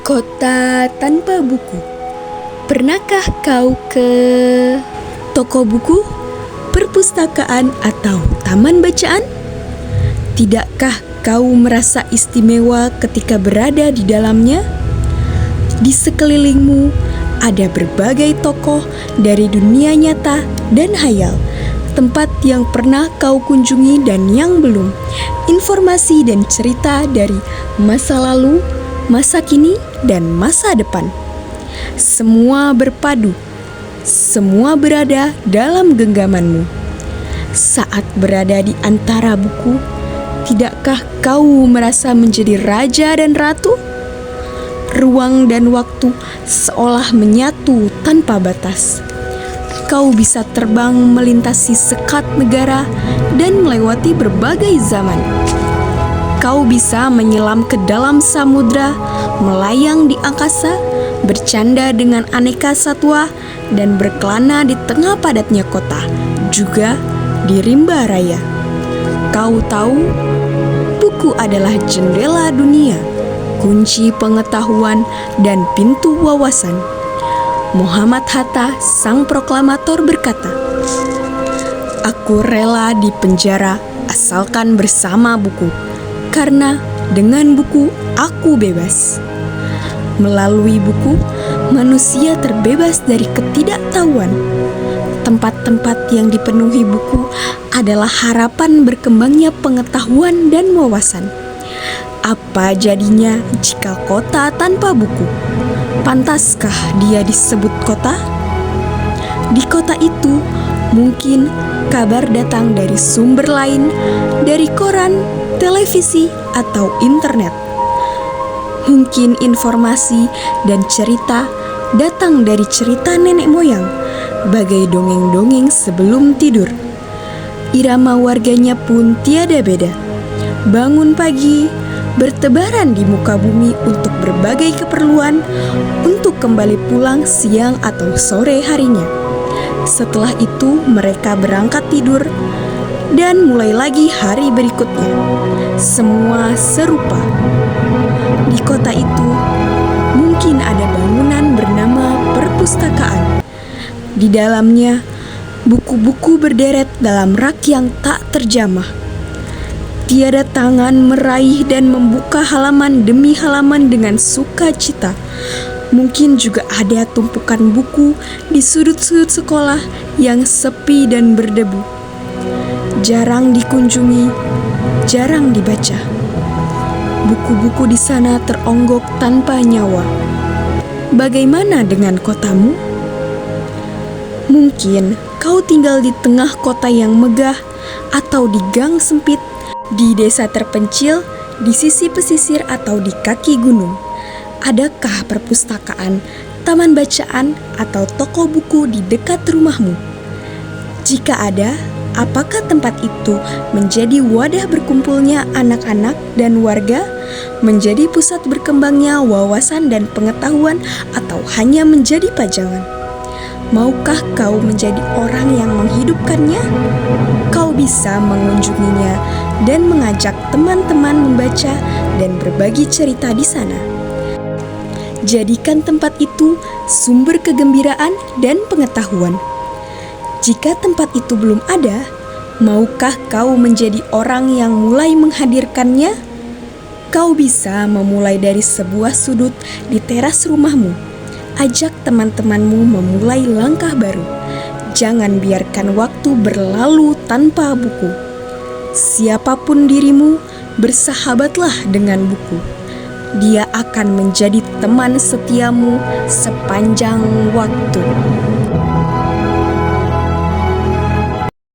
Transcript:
Kota tanpa buku. Pernahkah kau ke toko buku, perpustakaan, atau taman bacaan? Tidakkah kau merasa istimewa ketika berada di dalamnya? Di sekelilingmu ada berbagai tokoh dari dunia nyata dan hayal, tempat yang pernah kau kunjungi dan yang belum, informasi dan cerita dari masa lalu, masa kini, dan masa depan. Semua berpadu, semua berada dalam genggamanmu. Saat berada di antara buku, tidakkah kau merasa menjadi raja dan ratu? Ruang dan waktu seolah menyatu tanpa batas. Kau bisa terbang melintasi sekat negara dan melewati berbagai zaman. Kau bisa menyelam ke dalam samudra, melayang di angkasa, bercanda dengan aneka satwa, dan berkelana di tengah padatnya kota, juga di rimba raya. Kau tahu, buku adalah jendela dunia, kunci pengetahuan, dan pintu wawasan. Muhammad Hatta, sang proklamator, berkata, "Aku rela di penjara asalkan bersama buku, karena dengan buku aku bebas." Melalui buku, manusia terbebas dari ketidaktahuan. Tempat-tempat yang dipenuhi buku adalah harapan berkembangnya pengetahuan dan wawasan. Apa jadinya jika kota tanpa buku? Pantaskah dia disebut kota? Di kota itu, mungkin kabar datang dari sumber lain, dari koran, televisi, atau internet. Mungkin informasi dan cerita datang dari cerita nenek moyang, bagai dongeng-dongeng sebelum tidur. Irama warganya pun tiada beda. Bangun pagi, bertebaran di muka bumi untuk berbagai keperluan, untuk kembali pulang siang atau sore harinya. Setelah itu mereka berangkat tidur dan mulai lagi hari berikutnya. Semua serupa. Di kota itu mungkin ada bangunan bernama perpustakaan. Di dalamnya buku-buku berderet dalam rak yang tak terjamah. Tiada tangan meraih dan membuka halaman demi halaman dengan sukacita. Mungkin juga ada tumpukan buku di sudut-sudut sekolah yang sepi dan berdebu. Jarang dikunjungi, jarang dibaca. Buku-buku di sana teronggok tanpa nyawa. Bagaimana dengan kotamu? Mungkin kau tinggal di tengah kota yang megah, atau di gang sempit, di desa terpencil, di sisi pesisir, atau di kaki gunung. Adakah perpustakaan, taman bacaan, atau toko buku di dekat rumahmu? Jika ada, apakah tempat itu menjadi wadah berkumpulnya anak-anak dan warga, menjadi pusat berkembangnya wawasan dan pengetahuan, atau hanya menjadi pajangan? Maukah kau menjadi orang yang menghidupkannya? Kau bisa mengunjunginya dan mengajak teman-teman membaca dan berbagi cerita di sana. Jadikan tempat itu sumber kegembiraan dan pengetahuan. Jika tempat itu belum ada, maukah kau menjadi orang yang mulai menghadirkannya? Kau bisa memulai dari sebuah sudut di teras rumahmu. Ajak teman-temanmu memulai langkah baru. Jangan biarkan waktu berlalu tanpa buku. Siapapun dirimu, bersahabatlah dengan buku. Dia akan menjadi teman setiamu sepanjang waktu.